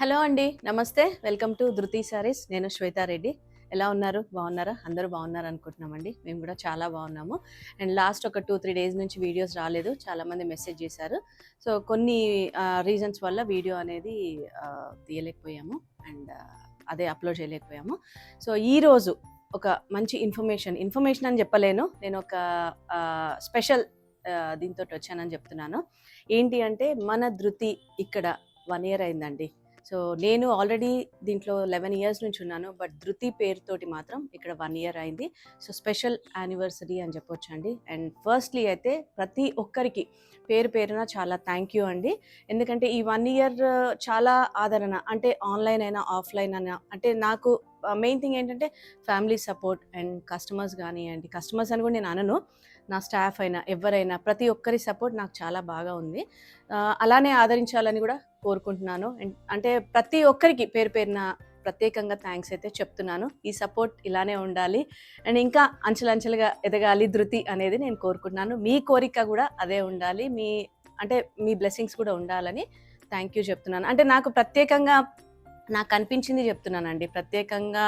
Hello అండి. నమస్తే. Welcome to ధృతి సారీస్. నేను శ్వేతా రెడ్డి. ఎలా ఉన్నారు? బాగున్నారా? అందరూ బాగున్నారు అనుకుంటున్నామండి. మేము కూడా చాలా బాగున్నాము. అండ్ లాస్ట్ ఒక 2, 3 డేస్ నుంచి వీడియోస్ రాలేదు. చాలామంది మెసేజ్ చేశారు. సో, కొన్ని రీజన్స్ వల్ల వీడియో అనేది తీయలేకపోయాము. అండ్ అదే అప్లోడ్ చేయలేకపోయాము. సో, ఈరోజు ఒక మంచి ఇన్ఫర్మేషన్ అని చెప్పలేను. నేను ఒక స్పెషల్ దీంతోటి వచ్చానని చెప్తున్నాను. ఏంటి అంటే మన ధృతి ఇక్కడ 1 ఇయర్ అయిందండి. సో నేను ఆల్రెడీ దీంట్లో 11 ఇయర్స్ నుంచి ఉన్నాను. బట్ ధృతి పేరుతోటి మాత్రం ఇక్కడ 1 ఇయర్ అయింది. సో స్పెషల్ యానివర్సరీ అని చెప్పొచ్చండి. అండ్ ఫస్ట్లీ అయితే ప్రతి ఒక్కరికి పేరున చాలా థ్యాంక్ యూ అండి. ఎందుకంటే ఈ 1 ఇయర్ చాలా ఆదరణ, అంటే ఆన్లైన్ అయినా ఆఫ్లైన్ అయినా, అంటే నాకు మెయిన్ థింగ్ ఏంటంటే ఫ్యామిలీ సపోర్ట్ అండ్ కస్టమర్స్ కానివ్వండి, కస్టమర్స్ అని కూడా నేను అనను, నా స్టాఫ్ అయినా ఎవరైనా ప్రతి ఒక్కరి సపోర్ట్ నాకు చాలా బాగా ఉంది. అలానే ఆదరించాలని కూడా కోరుకుంటున్నాను. అంటే ప్రతి ఒక్కరికి పేరున ప్రత్యేకంగా థ్యాంక్స్ అయితే చెప్తున్నాను. ఈ సపోర్ట్ ఇలానే ఉండాలి అండ్ ఇంకా అంచెలంచెలుగా ఎదగాలి ధృతి అనేది నేను కోరుకుంటున్నాను. మీ కోరిక కూడా అదే ఉండాలి, అంటే మీ బ్లెస్సింగ్స్ కూడా ఉండాలని థ్యాంక్ యూ చెప్తున్నాను. అంటే నాకు ప్రత్యేకంగా నాకు అనిపించింది చెప్తున్నానండి. ప్రత్యేకంగా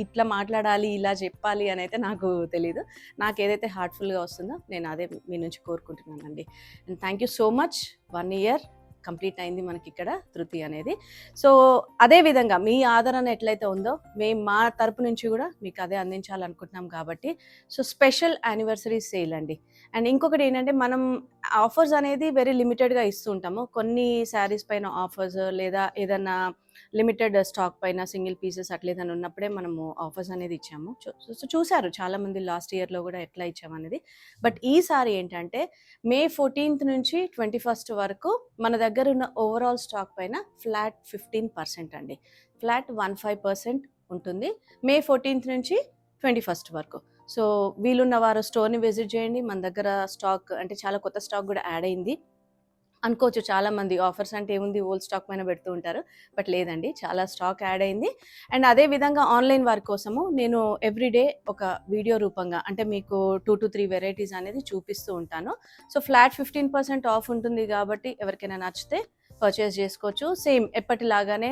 ఇట్లా మాట్లాడాలి, ఇలా చెప్పాలి అని అయితే నాకు తెలీదు. నాకు ఏదైతే హార్ట్‌ఫుల్‌గా వస్తుందో నేను అదే మీ నుంచి కోరుకుంటున్నానండి. And thank you so much. 1 year complete అయింది మనకిక్కడ ధృతి అనేది. సో అదే విధంగా మీ ఆదరణ ఎట్లయితే ఉందో మేము మా తరపు నుంచి కూడా మీకు అదే అందించాలనుకుంటున్నాం కాబట్టి సో స్పెషల్ యానివర్సరీ సేల్ అండి. అండ్ ఇంకొకటి ఏంటంటే మనం ఆఫర్స్ అనేది వెరీ లిమిటెడ్గా ఇస్తూ ఉంటాము. కొన్ని శారీస్ పైన ఆఫర్స్ లేదా ఏదన్నా లిమిటెడ్ స్టాక్ పైన సింగిల్ పీసెస్ అట్లా ఏదైనా ఉన్నప్పుడే మనము ఆఫర్స్ అనేది ఇచ్చాము. సో చూసారు చాలామంది లాస్ట్ ఇయర్లో కూడా ఎట్లా ఇచ్చామనేది. బట్ ఈసారి ఏంటంటే మే 14th నుంచి 21st వరకు మన దగ్గర ఉన్న ఓవరాల్ స్టాక్ పైన ఫ్లాట్ 15% అండి. ఫ్లాట్ 15% ఉంటుంది మే 14th నుంచి 21st వరకు. సో వీలున్న వారు స్టోర్ని విజిట్ చేయండి. మన దగ్గర స్టాక్ అంటే చాలా కొత్త స్టాక్ కూడా యాడ్ అయింది అనుకోవచ్చు. చాలామంది ఆఫర్స్ అంటే ఏముంది, ఓల్డ్ స్టాక్ పైన పెడుతూ ఉంటారు. బట్ లేదండి, చాలా స్టాక్ యాడ్ అయింది. అండ్ అదే విధంగా ఆన్లైన్ వారి కోసము నేను ఎవ్రీడే ఒక వీడియో రూపంగా అంటే మీకు 2 to 3 వెరైటీస్ అనేది చూపిస్తూ ఉంటాను. సో ఫ్లాట్ 15% ఆఫ్ ఉంటుంది కాబట్టి ఎవరికైనా నచ్చితే పర్చేస్ చేసుకోవచ్చు. సేమ్ ఎప్పటిలాగానే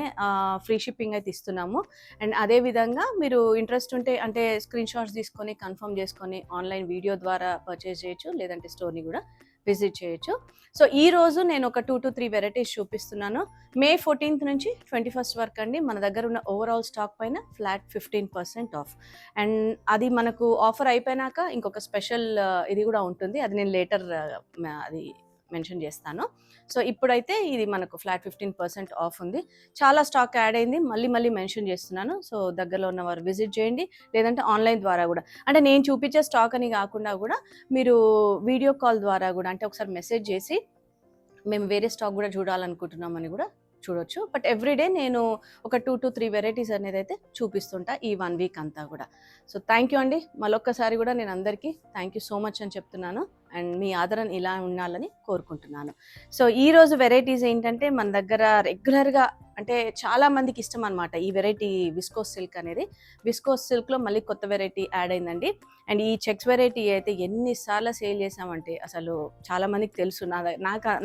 ఫ్రీ షిప్పింగ్ అయితే ఇస్తున్నాము. అండ్ అదే విధంగా మీరు ఇంట్రెస్ట్ ఉంటే అంటే స్క్రీన్ షాట్స్ తీసుకొని కన్ఫర్మ్ చేసుకొని ఆన్లైన్ వీడియో ద్వారా పర్చేస్ చేయొచ్చు, లేదంటే స్టోర్ని కూడా విజిట్ చేయొచ్చు. సో ఈ రోజు నేను ఒక 2 to 3 వెరైటీస్ చూపిస్తున్నాను. మే 14th నుంచి 21st వరకు అండి. మన దగ్గర ఉన్న ఓవరాల్ స్టాక్ పైన ఫ్లాట్ 15% ఆఫ్. అండ్ అది మనకు ఆఫర్ అయిపోయినాక ఇంకొక స్పెషల్ ఇది కూడా ఉంటుంది, అది నేను లేటర్ అది మెన్షన్ చేస్తాను. సో ఇప్పుడైతే ఇది మనకు ఫ్లాట్ 15% ఆఫ్ ఉంది. చాలా స్టాక్ యాడ్ అయింది, మళ్ళీ మెన్షన్ చేస్తున్నాను. సో దగ్గరలో ఉన్న వారు విజిట్ చేయండి, లేదంటే ఆన్లైన్ ద్వారా కూడా, అంటే నేను చూపించే స్టాక్ అని కాకుండా కూడా మీరు వీడియో కాల్ ద్వారా కూడా, అంటే ఒకసారి మెసేజ్ చేసి మేము వేరే స్టాక్ కూడా చూడాలనుకుంటున్నామని కూడా చూడొచ్చు. బట్ ఎవ్రీడే నేను ఒక 2 to 3 వెరైటీస్ అనేది అయితే చూపిస్తుంటా ఈ 1 వీక్ అంతా కూడా. సో థ్యాంక్ యూ అండి. మళ్ళొక్కసారి కూడా నేను అందరికీ థ్యాంక్ యూ సో మచ్ అని చెప్తున్నాను. అండ్ మీ ఆదరణ ఇలా ఉండాలని కోరుకుంటున్నాను. సో ఈరోజు వెరైటీస్ ఏంటంటే మన దగ్గర రెగ్యులర్గా అంటే చాలా మందికి ఇష్టం అనమాట ఈ వెరైటీ విస్కోస్ సిల్క్ అనేది. విస్కోస్ సిల్క్లో మళ్ళీ కొత్త వెరైటీ యాడ్ అయిందండి. అండ్ ఈ చెక్స్ వెరైటీ అయితే ఎన్నిసార్లు సేల్ చేసామంటే అసలు చాలా మందికి తెలుసు.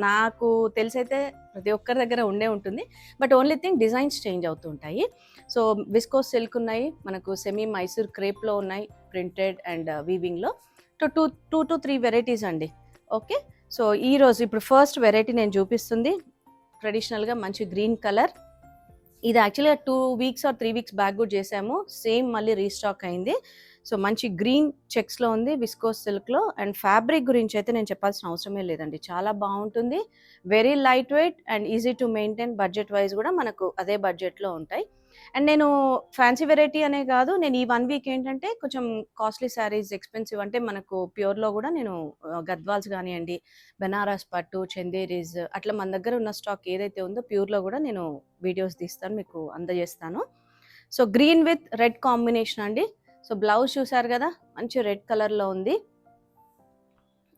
నాకు తెలిసైతే ప్రతి ఒక్కరి దగ్గర ఉండే ఉంటుంది. But only thing designs change అవుతూ ఉంటాయి. సో విస్కోస్ సిల్క్ ఉన్నాయి, మనకు సెమీ మైసూర్ క్రేప్లో ఉన్నాయి, ప్రింటెడ్ అండ్ వీవింగ్లో. 2 to 3 వెరైటీస్ అండి. ఓకే, సో ఈరోజు ఇప్పుడు ఫస్ట్ వెరైటీ నేను చూపిస్తుంది ట్రెడిషనల్గా మంచి గ్రీన్ కలర్. ఇది యాక్చువల్గా 2 weeks or 3 weeks బ్యాక్ కూడా చేసాము, సేమ్ మళ్ళీ రీస్టాక్ అయింది. సో మంచి గ్రీన్ చెక్స్లో ఉంది, విస్కోస్ సిల్క్లో. అండ్ ఫ్యాబ్రిక్ గురించి అయితే నేను చెప్పాల్సిన అవసరమే లేదండి, చాలా బాగుంటుంది. Very light weight and easy to maintain. Budget wise కూడా మనకు అదే బడ్జెట్లో ఉంటాయి. అండ్ నేను ఫ్యాన్సీ వెరైటీ అనే కాదు, నేను ఈ 1 వీక్ ఏంటంటే కొంచెం కాస్ట్లీ శారీస్, ఎక్స్పెన్సివ్ అంటే మనకు ప్యూర్లో కూడా నేను గద్వాల్స్ కానివ్వండి, బెనారస్ పట్టు, చందేరీస్ అట్లా మన దగ్గర ఉన్న స్టాక్ ఏదైతే ఉందో ప్యూర్లో కూడా నేను వీడియోస్ తీస్తాను, మీకు అందజేస్తాను. So green with red combination అండి. సో బ్లౌజ్ చూసారు కదా, మంచి రెడ్ కలర్లో ఉంది.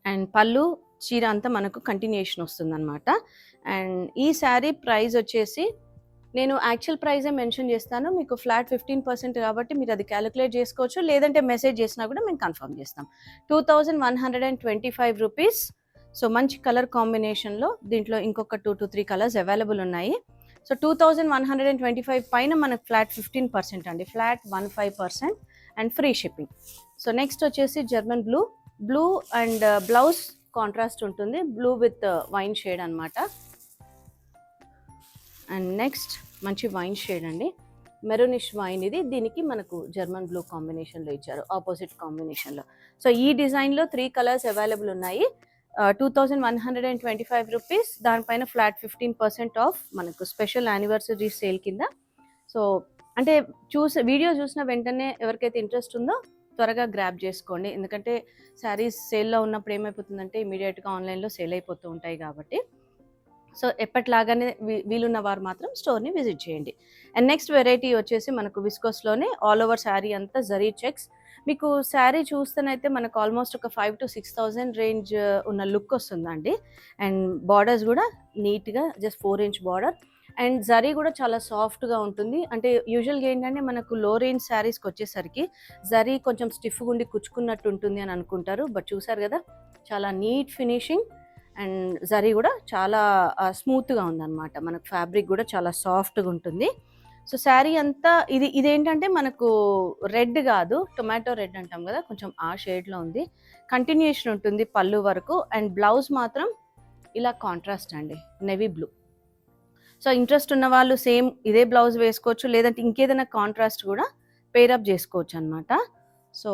అండ్ పళ్ళు చీర అంతా మనకు కంటిన్యూషన్ వస్తుందన్నమాట. అండ్ ఈ శారీ ప్రైస్ వచ్చేసి నేను యాక్చువల్ ప్రైజే మెన్షన్ చేస్తాను, మీకు ఫ్లాట్ 15% కాబట్టి మీరు అది క్యాలిక్యులేట్ చేసుకోవచ్చు, లేదంటే మెసేజ్ చేసినా కూడా మేము కన్ఫర్మ్ చేస్తాం. 2125 రూపీస్. సో మంచి కలర్ కాంబినేషన్లో దీంట్లో ఇంకొక 2 to 3 కలర్స్ అవైలబుల్ ఉన్నాయి. సో 2125 పైన మనకు ఫ్లాట్ 15% అండి, flat 15% and free shipping. So next వచ్చేసి German blue and blouse contrast ఉంటుంది, బ్లూ విత్ వైన్ షేడ్ అనమాట. అండ్ నెక్స్ట్ మంచి వైన్ షేడ్ అండి, మెరూనిష్ వైన్ ఇది, దీనికి మనకు జర్మన్ బ్లూ కాంబినేషన్లో ఇచ్చారు, ఆపోజిట్ కాంబినేషన్లో. సో ఈ డిజైన్లో 3 కలర్స్ అవైలబుల్ ఉన్నాయి. 2125 రూపీస్, దానిపైన ఫ్లాట్ 15% ఆఫ్ మనకు స్పెషల్ యానివర్సరీ సేల్ కింద. సో అంటే వీడియో చూసిన వెంటనే ఎవరికైతే ఇంట్రెస్ట్ ఉందో త్వరగా గ్రాబ్ చేసుకోండి, ఎందుకంటే శారీస్ సేల్లో ఉన్నప్పుడు ఏమైపోతుందంటే ఇమీడియట్గా ఆన్లైన్లో సేల్ అయిపోతూ ఉంటాయి కాబట్టి. సో ఎప్పటిలాగానే వీలున్న వారు మాత్రం స్టోర్ని విజిట్ చేయండి. అండ్ నెక్స్ట్ వెరైటీ వచ్చేసి మనకు విస్కోస్లోనే ఆల్ ఓవర్ శారీ అంతా జరీ చెక్స్. మీకు శారీ చూస్తేనైతే మనకు ఆల్మోస్ట్ ఒక 5,000 to 6,000 రేంజ్ ఉన్న లుక్ వస్తుందండి. అండ్ బార్డర్స్ కూడా నీట్గా just 4 inch border, and zari కూడా చాలా సాఫ్ట్గా ఉంటుంది. అంటే యూజువల్గా ఏంటంటే మనకు లో రేంజ్ శారీస్కి వచ్చేసరికి జరీ కొంచెం స్టిఫ్గా ఉండి కుచ్చుకున్నట్టు ఉంటుంది అని అనుకుంటారు, బట్ చూసారు కదా చాలా నీట్ ఫినిషింగ్, అండ్ జరీ కూడా చాలా స్మూత్గా ఉందన్నమాట. మనకు ఫ్యాబ్రిక్ కూడా చాలా సాఫ్ట్గా ఉంటుంది. సో శారీ అంతా ఇదేంటంటే మనకు రెడ్ కాదు, టొమాటో రెడ్ అంటాం కదా, కొంచెం ఆ షేడ్లో ఉంది. కంటిన్యూషన్ ఉంటుంది పళ్ళు వరకు, అండ్ బ్లౌజ్ మాత్రం ఇలా కాంట్రాస్ట్ అండి, నెవీ బ్లూ. సో ఇంట్రెస్ట్ ఉన్న వాళ్ళు సేమ్ ఇదే బ్లౌజ్ వేసుకోవచ్చు, లేదంటే ఇంకేదైనా కాంట్రాస్ట్ కూడా పేరప్ చేసుకోవచ్చు అనమాట. సో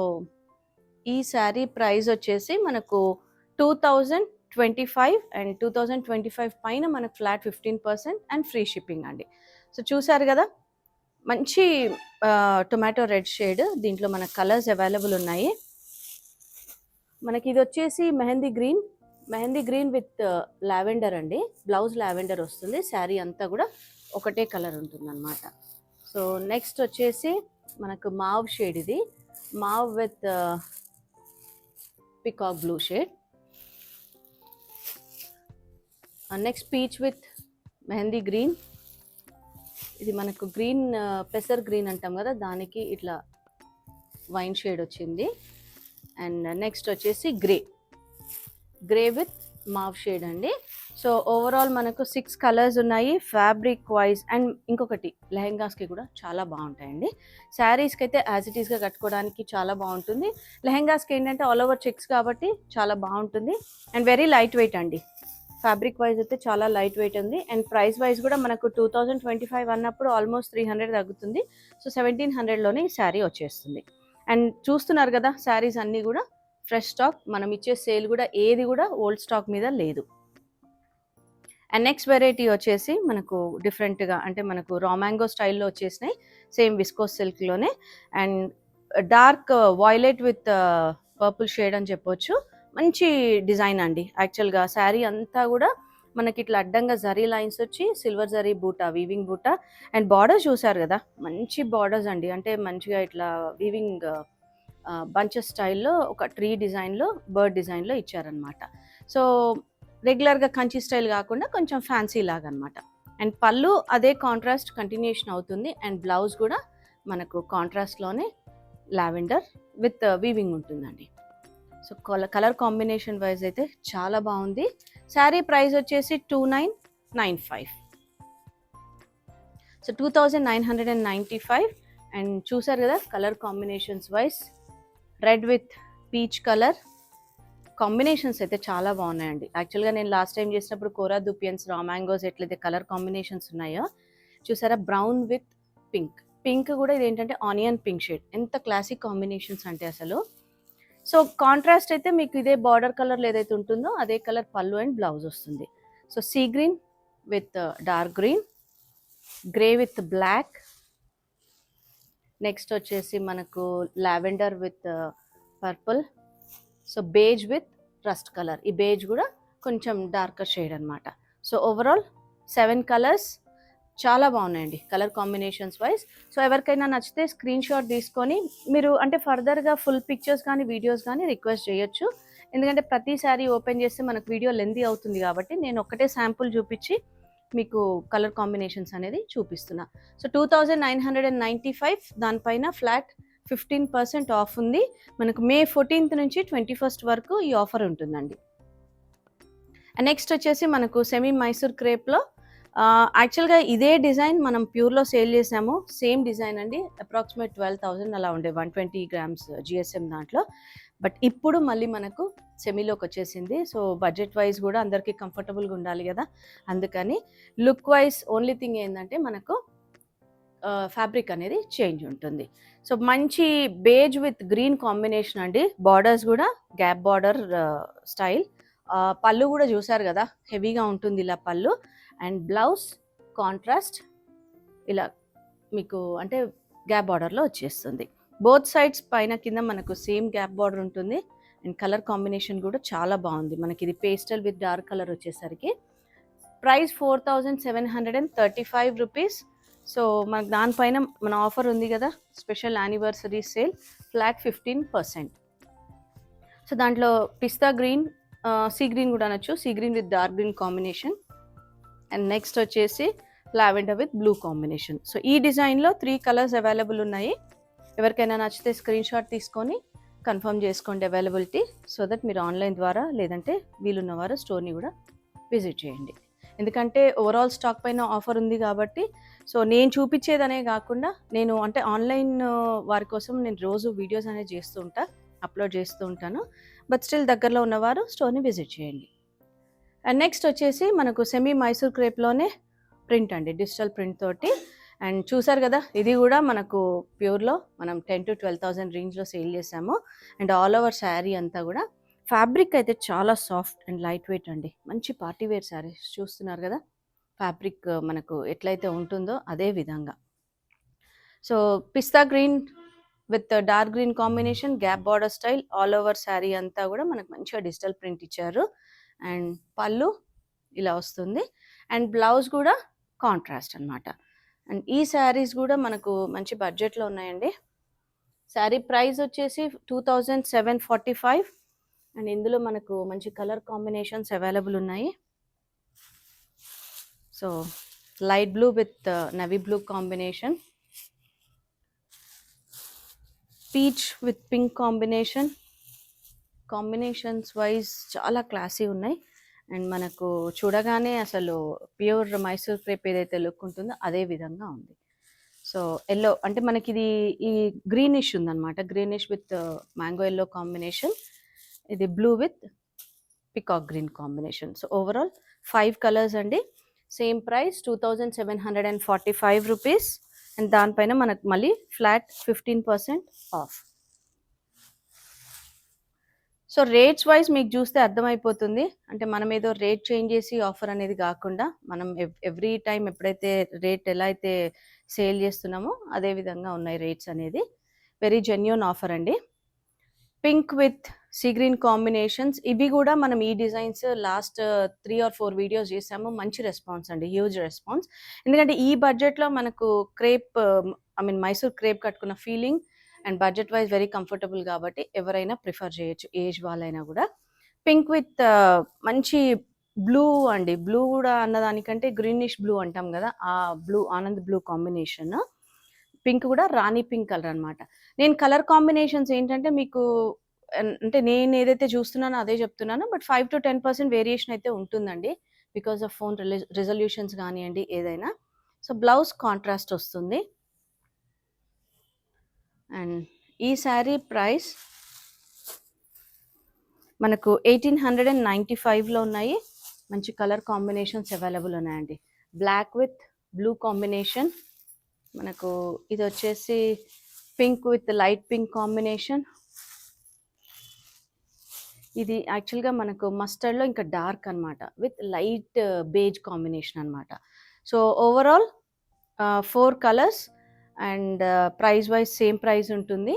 ఈ శారీ ప్రైస్ వచ్చేసి మనకు 2025, అండ్ 2025 పైన మనకు ఫ్లాట్ 15% అండ్ ఫ్రీ షిప్పింగ్ అండి. సో చూసారు కదా మంచి టొమాటో రెడ్ షేడ్, దీంట్లో మన కలర్స్ అవైలబుల్ ఉన్నాయి. మనకి ఇది వచ్చేసి మెహందీ గ్రీన్ విత్ లావెండర్ అండి, బ్లౌజ్ లావెండర్ వస్తుంది, శారీ అంతా కూడా ఒకటే కలర్ ఉంటుంది అనమాట. సో నెక్స్ట్ వచ్చేసి మనకు మావ్ షేడ్, ఇది mauve with peacock blue shade. Next peach with mehndi green, ఇది మనకు గ్రీన్ పెసర్ గ్రీన్ అంటాం కదా, దానికి ఇట్లా వైన్ షేడ్ వచ్చింది. అండ్ నెక్స్ట్ వచ్చేసి గ్రే విత్ మావ్ షేడ్ అండి. సో ఓవరాల్ మనకు 6 కలర్స్ ఉన్నాయి ఫ్యాబ్రిక్ వైజ్. అండ్ ఇంకొకటి లెహెంగాస్కి కూడా చాలా బాగుంటాయండి. శారీస్కి అయితే యాజ్ ఇట్ ఈస్గా కట్టుకోవడానికి చాలా బాగుంటుంది, లెహెంగాస్కి ఏంటంటే ఆల్ ఓవర్ చెక్స్ కాబట్టి చాలా బాగుంటుంది. అండ్ వెరీ లైట్ వెయిట్ అండి, ఫ్యాబ్రిక్ వైజ్ అయితే చాలా లైట్ వెయిట్ ఉంది. అండ్ ప్రైస్ వైజ్ కూడా మనకు 2025 అన్నప్పుడు ఆల్మోస్ట్ 300 తగ్గుతుంది. సో 1700లోనే ఈ శారీ వచ్చేస్తుంది. అండ్ చూస్తున్నారు కదా శారీస్ అన్నీ కూడా ఫ్రెష్ స్టాక్, మనం ఇచ్చే సేల్ కూడా ఏది కూడా ఓల్డ్ స్టాక్ మీద లేదు. అండ్ నెక్స్ట్ వెరైటీ వచ్చేసి మనకు డిఫరెంట్గా, అంటే మనకు రా మ్యాంగో స్టైల్లో వచ్చేసినాయి, సేమ్ విస్కోస్ సిల్క్లోనే. And dark violet with purple shade అని చెప్పొచ్చు, మంచి డిజైన్ అండి. యాక్చువల్గా శారీ అంతా కూడా మనకి ఇట్లా అడ్డంగా జరీ లైన్స్ వచ్చి సిల్వర్ జరీ బూటా, వీవింగ్ బూటా. అండ్ బార్డర్స్ చూసారు కదా మంచి బార్డర్స్ అండి, అంటే మంచిగా ఇట్లా వీవింగ్ బంచెస్ స్టైల్లో ఒక ట్రీ డిజైన్లో, బర్డ్ డిజైన్లో ఇచ్చారనమాట. సో రెగ్యులర్గా కంచి స్టైల్ కాకుండా కొంచెం ఫ్యాన్సీ లాగా అనమాట. అండ్ పళ్ళు అదే కాంట్రాస్ట్ కంటిన్యూషన్ అవుతుంది, అండ్ బ్లౌజ్ కూడా మనకు కాంట్రాస్ట్లోనే లావెండర్ విత్ వీవింగ్ ఉంటుందండి. సో కలర్ కాంబినేషన్ వైజ్ అయితే చాలా బాగుంది. శారీ ప్రైస్ వచ్చేసి 2995, సో 2995. అండ్ చూసారు కదా colour combinations wise, red with peach colour combinations అయితే చాలా బాగున్నాయండి. యాక్చువల్గా నేను లాస్ట్ టైం చేసినప్పుడు కోరా దుపియన్స్, రా మ్యాంగోస్ ఎట్లయితే కలర్ కాంబినేషన్స్ ఉన్నాయో చూసారా, బ్రౌన్ విత్ పింక్ కూడా ఇది ఏంటంటే ఆనియన్ పింక్ షేడ్, ఎంత క్లాసిక్ కాంబినేషన్స్ అంటే అసలు. సో కాంట్రాస్ట్ అయితే మీకు ఇదే బార్డర్ కలర్ ఏదైతే ఉంటుందో అదే కలర్ పళ్ళు అండ్ బ్లౌజ్ వస్తుంది. So see green with dark green, grey with black, next వచ్చేసి మనకు lavender with purple, so beige with rust colour, ఈ బేజ్ కూడా కొంచెం డార్కర్ షేడ్ అనమాట. సో ఓవరాల్ 7 కలర్స్ చాలా బాగున్నాయండి కలర్ కాంబినేషన్స్ వైజ్. సో ఎవరికైనా నచ్చితే స్క్రీన్ షాట్ తీసుకొని మీరు అంటే ఫర్దర్గా ఫుల్ పిక్చర్స్ కానీ వీడియోస్ కానీ రిక్వెస్ట్ చేయొచ్చు, ఎందుకంటే ప్రతిసారి ఓపెన్ చేస్తే మనకు వీడియో లెంతీ అవుతుంది కాబట్టి నేను ఒక్కటే శాంపుల్ చూపించి మీకు కలర్ కాంబినేషన్స్ అనేది చూపిస్తున్నా. సో 2995, దానిపైన ఫ్లాట్ 15% ఆఫ్ ఉంది. మనకు మే 14th నుంచి 21st వరకు ఈ ఆఫర్ ఉంటుందండి. నెక్స్ట్ వచ్చేసి మనకు సెమీ మైసూర్ క్రేప్లో యాక్చువల్‌గా ఇదే డిజైన్ మనం ప్యూర్‌లో సేల్ చేసాము. సేమ్ డిజైన్ అండి. అప్రాక్సిమేట్ 12,000 అలా ఉండే 120 గ్రామ్స్ జీఎస్ఎం దాంట్లో. బట్ ఇప్పుడు మళ్ళీ మనకు సెమీలోకొచ్చేసింది. సో, బడ్జెట్ వైస్ గూడా అందరికీ కంఫర్టబుల్‌గా ఉండాలి గదా! అందుకని లుక్ వైస్ ఓన్లీ థింగ్ ఏందంటే మనకు ఫ్యాబ్రిక్ అనేది చేంజ్ ఉంటుంది. సో, మంచి బేజ్ విత్ గ్రీన్ కాంబినేషన్ అండి. బార్డర్స్ గూడా గ్యాప్ బార్డర్ స్టైల్. పళ్ళు గూడా చూసారు గదా! హెవీగా ఉంటుంది ఇలా పళ్ళు. అండ్ బ్లౌజ్ కాంట్రాస్ట్ ఇలా మీకు అంటే గ్యాప్ బార్డర్‌లో వచ్చేస్తుంది. బోత్ సైడ్స్ పైన కింద మనకు సేమ్ గ్యాప్ బార్డర్ ఉంటుంది. అండ్ కలర్ కాంబినేషన్ కూడా చాలా బాగుంది. మనకి ఇది పేస్టల్ విత్ డార్క్ కలర్ వచ్చేసరికి ప్రైస్ 4735 రూపీస్. సో, మనకు దానిపైన మన ఆఫర్ ఉంది కదా, special anniversary sale flat 15%. So, దాంట్లో పిస్తా గ్రీన్, సీ గ్రీన్ కూడా అనొచ్చు. Sea green with dark green combination. And next వచ్చేసి lavender with blue combination. So, ఈ డిజైన్లో 3 కలర్స్ అవైలబుల్ ఉన్నాయి. ఎవరికైనా నచ్చితే స్క్రీన్ షాట్ తీసుకొని కన్ఫర్మ్ చేసుకోండి అవైలబిలిటీ. సో దట్ మీరు ఆన్లైన్ ద్వారా లేదంటే వీలున్నవారు స్టోర్ని కూడా విజిట్ చేయండి. ఎందుకంటే ఓవరాల్ స్టాక్ పైన ఆఫర్ ఉంది కాబట్టి, సో నేను చూపించేదనే కాకుండా నేను అంటే ఆన్లైన్ వారి కోసం నేను రోజు వీడియోస్ అనేది చేస్తూ ఉంటా, అప్లోడ్ చేస్తూ ఉంటాను. బట్ స్టిల్ దగ్గరలో ఉన్నవారు స్టోర్ని విజిట్ చేయండి. అండ్ నెక్స్ట్ వచ్చేసి మనకు సెమీ మైసూర్ క్రేప్లోనే ప్రింట్ అండి, డిజిటల్ ప్రింట్ తోటి. అండ్ చూసారు కదా, ఇది కూడా మనకు ప్యూర్లో మనం 10,000 to 12,000 రేంజ్లో సేల్ చేసాము. అండ్ ఆల్ ఓవర్ శారీ అంతా కూడా ఫ్యాబ్రిక్ అయితే చాలా సాఫ్ట్ అండ్ లైట్ వెయిట్ అండి. మంచి పార్టీ వేర్ శారీస్ చూస్తున్నారు కదా, ఫ్యాబ్రిక్ మనకు ఎట్లయితే ఉంటుందో అదే విధంగా. So pista green with dark green combination, gap border style, all over sari అంతా కూడా మనకు మంచిగా డిజిటల్ ప్రింట్ ఇచ్చారు. అండ్ పళ్ళు ఇలా వస్తుంది. అండ్ బ్లౌజ్ కూడా కాంట్రాస్ట్ అనమాట. అండ్ ఈ శారీస్ కూడా మనకు మంచి బడ్జెట్లో ఉన్నాయండి. శారీ ప్రైస్ వచ్చేసి 2745. అండ్ ఇందులో మనకు మంచి కలర్ కాంబినేషన్స్ అవైలబుల్ ఉన్నాయి. So light blue with navy blue combination, peach with pink combination. Combinations wise చాలా క్లాసీ ఉన్నాయి. అండ్ మనకు చూడగానే అసలు ప్యూర్ మైసూర్ క్రేప్ ఏదైతే లుక్ ఉంటుందో అదే విధంగా ఉంది. సో ఎల్లో అంటే మనకి ఇది ఈ గ్రీనిష్ ఉందన్నమాట, greenish with mango yellow combination. ఇది blue with peacock green combination. So overall 5 colours అండి. Same price 2745 rupees. అండ్ దానిపైన మనకు మళ్ళీ flat 15% off. So rates wise మీకు చూస్తే అర్థమైపోతుంది. అంటే మనం ఏదో రేట్ చేంజ్ చేసి ఆఫర్ అనేది కాకుండా, మనం ఎవ్రీ టైం ఎప్పుడైతే రేట్ ఎలా అయితే సేల్ చేస్తున్నామో అదే విధంగా ఉన్నాయి రేట్స్ అనేది. వెరీ జెన్యూన్ ఆఫర్ అండి. Pink with sea green combinations, ఇవి కూడా మనం ఈ డిజైన్స్ లాస్ట్ 3 or 4 వీడియోస్ చేసాము. మంచి రెస్పాన్స్ అండి, హ్యూజ్ రెస్పాన్స్. ఎందుకంటే ఈ బడ్జెట్లో మనకు క్రేప్ మైసూర్ క్రేప్ కట్టుకున్న feeling and budget wise very comfortable కాబట్టి ఎవరైనా ప్రిఫర్ చేయొచ్చు, ఏజ్ వాళ్ళైనా కూడా. పింక్ విత్ మంచి బ్లూ అండి. బ్లూ కూడా అన్నదానికంటే గ్రీనిష్ బ్లూ అంటాం కదా, ఆ blue, Anand blue combination. Pink కూడా రాణి పింక్ కలర్ అనమాట. నేను కలర్ కాంబినేషన్స్ ఏంటంటే మీకు అంటే నేను ఏదైతే చూస్తున్నానో అదే చెప్తున్నాను. బట్ 5 to 10% వేరియేషన్ అయితే ఉంటుందండి, బికాస్ ఆఫ్ ఫోన్ రిజల్యూషన్స్ కానివ్వండి ఏదైనా. సో బ్లౌజ్ కాంట్రాస్ట్ వస్తుంది. అండ్ ఈ శారీ ప్రైస్ మనకు 1895లో ఉన్నాయి. మంచి కలర్ కాంబినేషన్స్ అవైలబుల్ ఉన్నాయండి. బ్లాక్ విత్ బ్లూ కాంబినేషన్, మనకు ఇది వచ్చేసి pink with light pink combination. ఇది యాక్చువల్గా మనకు మస్టర్డ్లో ఇంకా డార్క్ అనమాట, విత్ లైట్ బేజ్ కాంబినేషన్ అనమాట. So overall 4 colours. And price wise same price ఉంటుంది.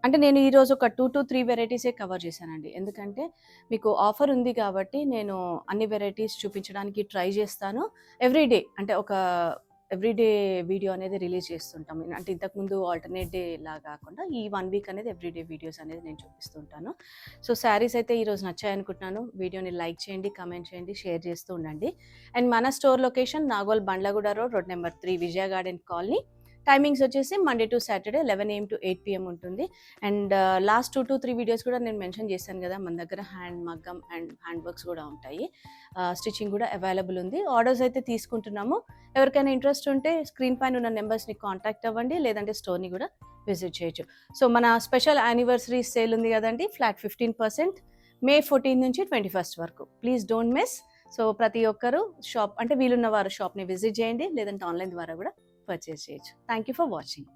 అంటే నేను ఈరోజు ఒక 2 to 3 వెరైటీసే కవర్ చేశానండి. ఎందుకంటే మీకు ఆఫర్ ఉంది కాబట్టి నేను అన్ని వెరైటీస్ చూపించడానికి ట్రై చేస్తాను. ఎవ్రీడే అంటే ఒక ఎవ్రీడే వీడియో అనేది రిలీజ్ చేస్తుంటాం. అంటే ఇంతకుముందు ఆల్టర్నేట్ డే లా కాకుండా ఈ 1 వీక్ అనేది ఎవ్రీడే వీడియోస్ అనేది నేను చూపిస్తుంటాను. సో శారీస్ అయితే ఈరోజు నచ్చాయనుకుంటున్నాను. వీడియోని లైక్ చేయండి, కమెంట్ చేయండి, షేర్ చేస్తూ ఉండండి. అండ్ మన store location Nagole Bandlaguda road, road number 3, విజయ గార్డెన్ కాలనీ, టైమింగ్స్ వచ్చేసి Monday to Saturday 11 AM to 8 PM ఉంటుంది. అండ్ లాస్ట్ 2 to 3 వీడియోస్ కూడా నేను మెన్షన్ చేశాను కదా, మన దగ్గర హ్యాండ్ మగ్గం అండ్ హ్యాండ్ వర్క్స్ కూడా ఉంటాయి. స్టిచ్చింగ్ కూడా అవైలబుల్ ఉంది. ఆర్డర్స్ అయితే తీసుకుంటున్నాము. ఎవరికైనా ఇంట్రెస్ట్ ఉంటే స్క్రీన్ పైన ఉన్న నెంబర్స్ని కాంటాక్ట్ అవ్వండి, లేదంటే స్టోర్ని కూడా విజిట్ చేయొచ్చు. సో మన స్పెషల్ యానివర్సరీ సేల్ ఉంది కదండి, ఫ్లాట్ 15% May 14 నుంచి 21st వరకు. Please don't miss. సో ప్రతి ఒక్కరు షాప్ అంటే వీలున్న వారు షాప్ని విజిట్ చేయండి, లేదంటే ఆన్లైన్ ద్వారా కూడా పర్చేస్ చేయొచ్చు. Thank you for watching.